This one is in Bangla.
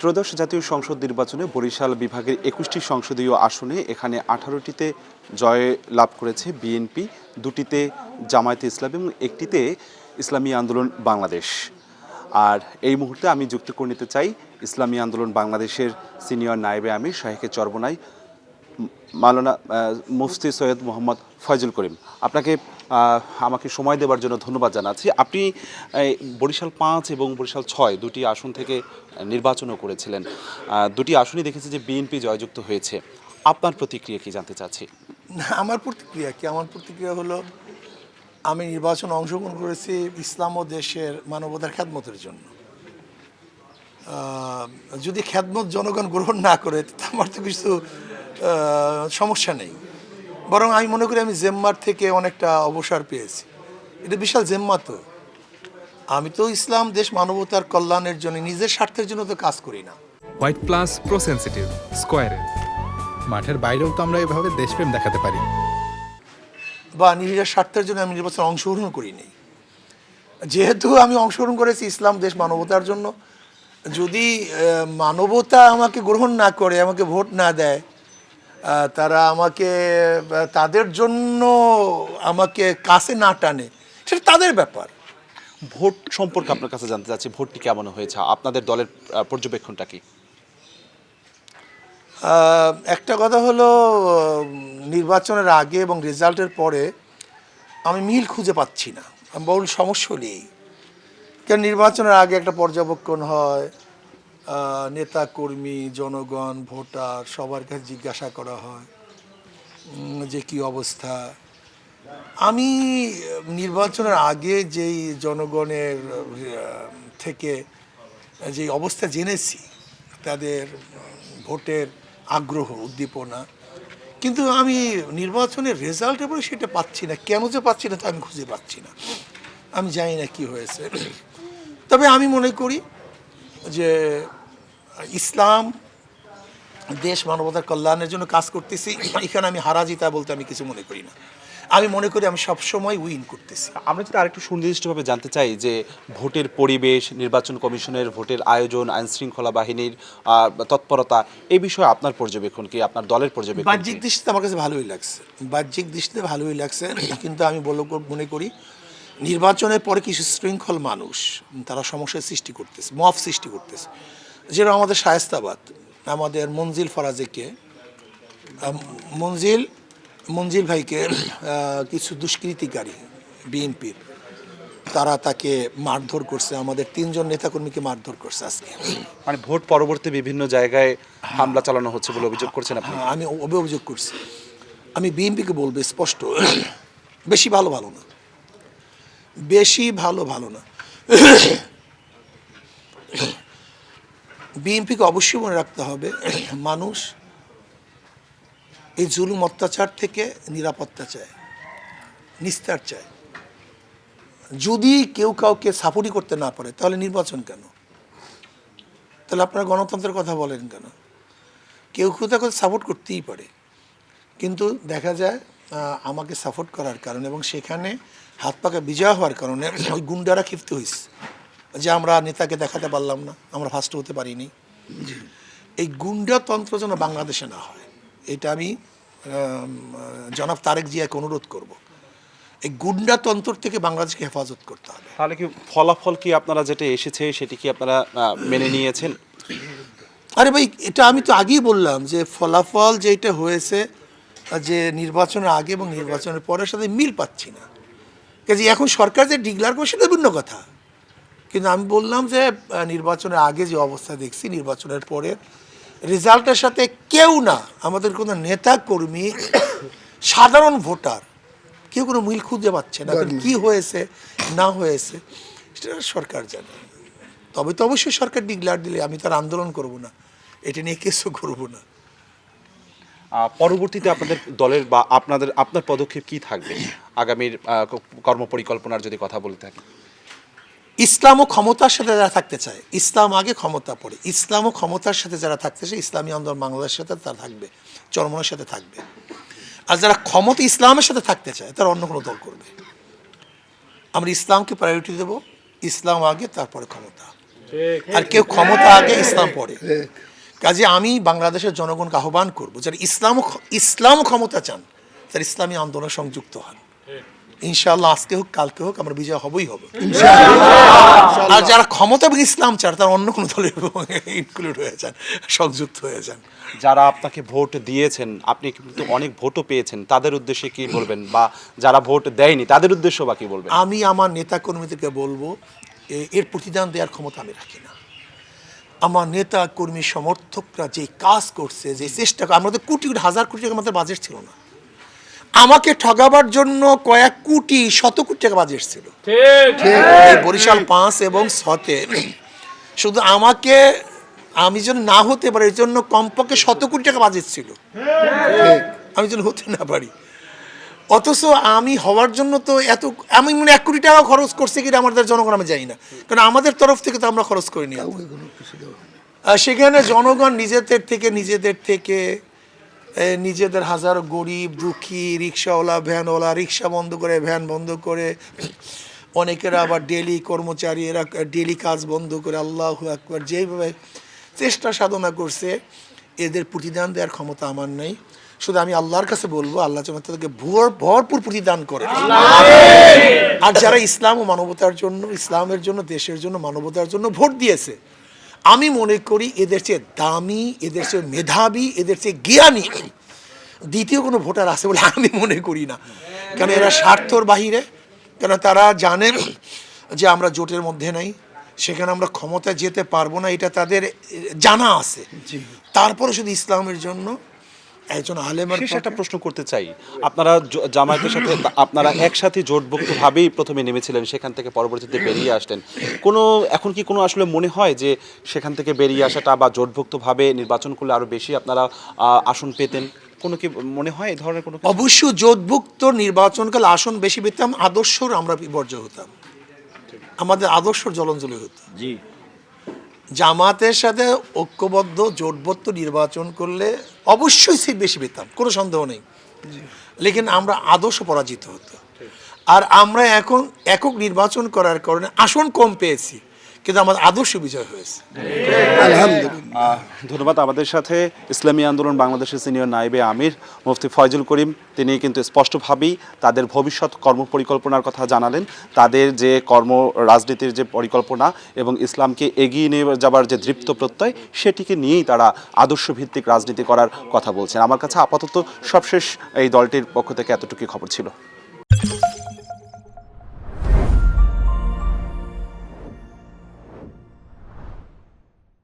ত্রয়োদশ জাতীয় সংসদ নির্বাচনে বরিশাল বিভাগের ২১টি সংসদীয় আসনে এখানে ১৮টিতে জয় লাভ করেছে বিএনপি, ২টিতে জামায়াতে ইসলামী এবং একটিতে ইসলামী আন্দোলন বাংলাদেশ। আর এই মুহূর্তে আমি যুক্ত করে নিতে চাই ইসলামী আন্দোলন বাংলাদেশের সিনিয়র নায়েবে আমির শাহেখে চরমোনাই মাওলানা মুফতি সৈয়দ মোহাম্মদ ফয়জুল করিম। আপনাকে আমাকে সময় দেওয়ার জন্য ধন্যবাদ জানাচ্ছি। আপনি বরিশাল ৫ এবং বরিশাল ৬ দুটি আসন থেকে নির্বাচনও করেছিলেন। দুটি আসনই দেখেছি যে বিএনপি জয়যুক্ত হয়েছে। আপনার প্রতিক্রিয়া কি জানতে চাচ্ছি? আমার প্রতিক্রিয়া হলো, আমি নির্বাচনে অংশগ্রহণ করেছি ইসলাম ও দেশের মানবতার খ্যাদমতের জন্য। যদি খ্যাদমত জনগণ গ্রহণ না করে আমার তো কিছু সমস্যা নেই, বরং আমি মনে করি আমি জেম্মার থেকে অনেকটা অবসর পেয়েছি। এটা বিশাল জেম্মা। তো আমি তো ইসলাম দেশ মানবতার কল্যাণের জন্য, নিজের স্বার্থের জন্য তো কাজ করি না। হোয়াইট প্লাস প্রো সেনসিটিভ স্কয়ারে মাঠের বাইরেও তো আমরা এভাবে দেশপ্রেম দেখাতে পারি, বা নিজের স্বার্থের জন্য আমি নির্বাচনে অংশগ্রহণ করিনি। যেহেতু আমি অংশগ্রহণ করেছি ইসলাম দেশ মানবতার জন্য, যদি মানবতা আমাকে গ্রহণ না করে, আমাকে ভোট না দেয়, তারা আমাকে তাদের জন্য আমাকে কাছে না টানে, সেটা তাদের ব্যাপার। ভোট সম্পর্কে আপনার কাছে জানতে চাচ্ছি, ভোটটি কেমন হয়েছে? আপনাদের দলের পর্যবেক্ষণটা কি? একটা কথা হলো, নির্বাচনের আগে এবং রেজাল্টের পরে আমি মিল খুঁজে পাচ্ছি না। আমি বহুল সমস্যা নেই, কারণ নির্বাচনের আগে একটা পর্যবেক্ষণ হয়, নেতা কর্মী, জনগণ, ভোটার সবার কাছে জিজ্ঞাসা করা হয় যে কি অবস্থা। আমি নির্বাচনের আগে যেই জনগণের থেকে যে অবস্থা জেনেছি, তাদের ভোটের আগ্রহ, উদ্দীপনা, কিন্তু আমি নির্বাচনের রেজাল্টের পরে সেটা পাচ্ছি না। কেন যে পাচ্ছি না তা আমি খুঁজে পাচ্ছি না। আমি জানি না কি হয়েছে। তবে আমি মনে করি যে ইসলাম দেশ মানবতার কল্যাণের জন্য কাজ করতেছি। এখানে আমি হারা জিতা বলতে আমি কিছু মনে করি না। আমি মনে করি আমি সবসময় উইন করতেছি। আমরা যদি আরেকটু সুনির্দিষ্টভাবে জানতে চাই যে ভোটের পরিবেশ, নির্বাচন কমিশনের ভোটের আয়োজন, আইনশৃঙ্খলা বাহিনীর তৎপরতা, এই বিষয়ে আপনার পর্যবেক্ষণ কি, আপনার দলের পর্যবেক্ষণ? বাহ্যিক দৃষ্টিতে আমার কাছে ভালোই লাগছে, কিন্তু আমি মনে করি নির্বাচনের পরে কিছু শৃঙ্খল মানুষ তারা সমস্যার সৃষ্টি করতেছে, মফ সৃষ্টি করতেছে। যেটা আমাদের শায়েস্তাবাদ, আমাদের মঞ্জিল ফরাজেকে, মঞ্জিল ভাইকে কিছু দুষ্কৃতিকারী বিএনপির তারা তাকে মারধর করছে, আমাদের ৩ জন নেতাকর্মীকে মারধর করছে আজকে। মানে ভোট পরবর্তী বিভিন্ন জায়গায় হামলা চালানো হচ্ছে বলে অভিযোগ করছেন আপনি? আমি অভিযোগ করছি। আমি বিএনপিকে বলবো স্পষ্ট, বেশি ভালো না, বিএনপিকে অবশ্যই মনে রাখতে হবে, মানুষ এই জুলুম অত্যাচার থেকে নিরাপত্তা চায়, নিস্তার চায়। যদি কেউ কাউকে সাপোর্টই করতে না পারে, তাহলে নির্বাচন কেন? তাহলে আপনারা গণতন্ত্রের কথা বলেন কেন? কেউ তাকে সাপোর্ট করতেই পারে, কিন্তু দেখা যায় আমাকে সাপোর্ট করার কারণে এবং সেখানে হাত পাকা বিজয় হওয়ার কারণে ওই গুন্ডারা ক্ষিপ্ত হয়েছে যে আমরা নেতাকে দেখাতে পারলাম না, আমরা ফার্স্ট হতে পারিনি। এই গুন্ডাতন্ত্র যেন বাংলাদেশে না হয়, এটা আমি জনাব তারেক জিয়াকে অনুরোধ করব। এই গুন্ডাতন্ত্র থেকে বাংলাদেশকে হেফাজত করতে হবে। তাহলে কি ফলাফল কি আপনারা যেটা এসেছে সেটি কি আপনারা মেনে নিয়েছেন? আরে ভাই, এটা আমি তো আগেই বললাম যে ফলাফল যেটা হয়েছে, যে নির্বাচনের আগে এবং নির্বাচনের পরের সাথে মিল পাচ্ছি না। কাজে এখন সরকার যে ডিক্লেয়ার করছে সেটা ভিন্ন কথা, কিন্তু আমি বললাম যে নির্বাচনের আগে যে অবস্থা দেখছি, নির্বাচনের পরে রেজাল্টের সাথে কেউ না, আমাদের কোনো নেতা কর্মী, সাধারণ ভোটার কেউ কোনো মিল খুঁজে পাচ্ছে না। কি হয়েছে না হয়েছে সেটা সরকার জানে। তবে তো অবশ্যই সরকার ডিক্লেয়ার দিলে আমি তার আন্দোলন করব না, এটা নিয়ে কেসও করব না। পরবর্তীতে আপনাদের দলের বা আপনার পদক্ষেপ কি থাকবে আগামীর কর্মপরিকল্পনার যদি কথা বলে থাকি? ইসলাম ও ক্ষমতার সাথে যারা থাকতে চায়, ইসলাম আগে ক্ষমতা পড়ে, ইসলাম ও ক্ষমতার সাথে যারা থাকতে চায়, ইসলামী আন্দোলন বাংলাদেশের সাথে তারা থাকবে, চরমনের সাথে থাকবে। আর যারা ক্ষমতা ইসলামের সাথে থাকতে চায় তারা অন্য কোনো দল করবে। আমরা ইসলামকে প্রায়োরিটি দেব, ইসলাম আগে, তারপরে ক্ষমতা। আর কেউ ক্ষমতা আগে ইসলাম পরে। কাজে আমি বাংলাদেশের জনগণকে আহ্বান করবো যারা ইসলাম ক্ষমতা চান, যারা ইসলামী আন্দোলনে সংযুক্ত হন। ইনশাআল্লাহ আজকে হোক কালকে হোক আমরা বিজয় হবই হবে। আর যারা ক্ষমতা এবং ইসলাম চান তারা অন্য কোনো দলে ইনক্লুড হয়ে যান, সংযুক্ত হয়ে যান। যারা আপনাকে ভোট দিয়েছেন, আপনি কিন্তু অনেক ভোটও পেয়েছেন, তাদের উদ্দেশ্যে কি বলবেন, বা যারা ভোট দেয়নি তাদের উদ্দেশ্য বা কি বলবেন? আমি আমার নেতা কর্মীদেরকে বলবো এর প্রতিদান দেওয়ার ক্ষমতা আমি রাখি না। আমার নেতা কর্মী সমর্থকরা যে কাজ করছে, যে চেষ্টা করে, আমাদের কোটি কোটি হাজার কোটি টাকা আমাদের বাজেট ছিল না, আমাকে ঠগাবার জন্য কয়েক কোটি শত কোটি টাকা বাজেট ছিল বরিশাল 5 এবং 6-তে। শুধু আমাকে আমি যেন না হতে পারি এর জন্য কমপক্ষে শত কোটি টাকা বাজেট ছিল, আমি যেন হতে না পারি। অথচ আমি হওয়ার জন্য তো আমি মনে 1 কোটি টাকা খরচ করছি কিনা আমাদের জনগণ আমি জানি না, কারণ আমাদের তরফ থেকে তো আমরা খরচ করিনি। সেখানে জনগণ নিজেদের থেকে নিজেদের হাজারো গরিব দুঃখী রিক্সাওয়ালা ভ্যানওয়ালা রিক্সা বন্ধ করে, ভ্যান বন্ধ করে, অনেকেরা আবার ডেলি কর্মচারী, এরা ডেলি কাজ বন্ধ করে, আল্লাহু আকবার, যেইভাবে চেষ্টা সাধনা করছে, এদের প্রতিদান দেওয়ার ক্ষমতা আমার নেই। শুধু আমি আল্লাহর কাছে বলবো আল্লাহ যেন তাদেরকে ভরপুর প্রতিদান করে। আর যারা ইসলাম ও মানবতার জন্য, ইসলামের জন্য, দেশের জন্য, মানবতার জন্য ভোট দিয়েছে, আমি মনে করি এদের চেয়ে দামি, এদের চেয়ে মেধাবী, এদের চেয়ে জ্ঞানী দ্বিতীয় কোনো ভোটার আছে বলে আমি মনে করি না। কেন এরা স্বার্থর বাহিরে, কেন তারা জানেন যে আমরা জোটের মধ্যে নাই, সেখানে আমরা ক্ষমতায় যেতে পারবো না, এটা তাদের জানা আছে। তারপরে শুধু ইসলামের জন্য একজন আলেমের শেষ একটা প্রশ্ন করতে চাই, আপনারা জামায়াতের সাথে আপনারা একসাথে জোটবদ্ধভাবেই প্রথমে নেমেছিলেন, সেখান থেকে পরবর্তীতে বেরিয়ে আসলেন। এখন কি কোনো আসলে মনে হয় যে সেখান থেকে বেরিয়ে আসাটা বা জোটভুক্তভাবে নির্বাচন করলে আরো বেশি আপনারা আসন পেতেন? কোনো কি মনে হয় এই ধরনের কোনো? অবশ্য জোটভুক্ত নির্বাচনকালে আসন বেশি পেতাম, আদর্শর আমরা বিবর্জ্য হতাম, আমাদের আদর্শর জলঞ্জলি হতো। জি, জামাতের সাথে ঐক্যবদ্ধ জোটবদ্ধ নির্বাচন করলে অবশ্যই সিট বেশি পেতাম, কোনো সন্দেহ নেই, লেকিন আমরা আদর্শ পরাজিত হতো। আর আমরা এখন একক নির্বাচন করার কারণে আসন কম পেয়েছি, কিন্তু আমাদের আদর্শ বিজয় হয়েছে। ধন্যবাদ। আমাদের সাথে ইসলামী আন্দোলন বাংলাদেশের সিনিয়র নায়েবে আমির মুফতি ফয়জুল করিম, তিনি কিন্তু স্পষ্টভাবেই তাদের ভবিষ্যৎ কর্মপরিকল্পনার কথা জানালেন, তাদের যে রাজনীতির যে পরিকল্পনা এবং ইসলামকে এগিয়ে নিয়ে যাবার যে দৃপ্ত প্রত্যয়, সেটিকে নিয়েই তারা আদর্শভিত্তিক রাজনীতি করার কথা বলছেন। আমার কাছে আপাতত সবশেষ এই দলটির পক্ষ থেকে এতটুকুই খবর ছিল।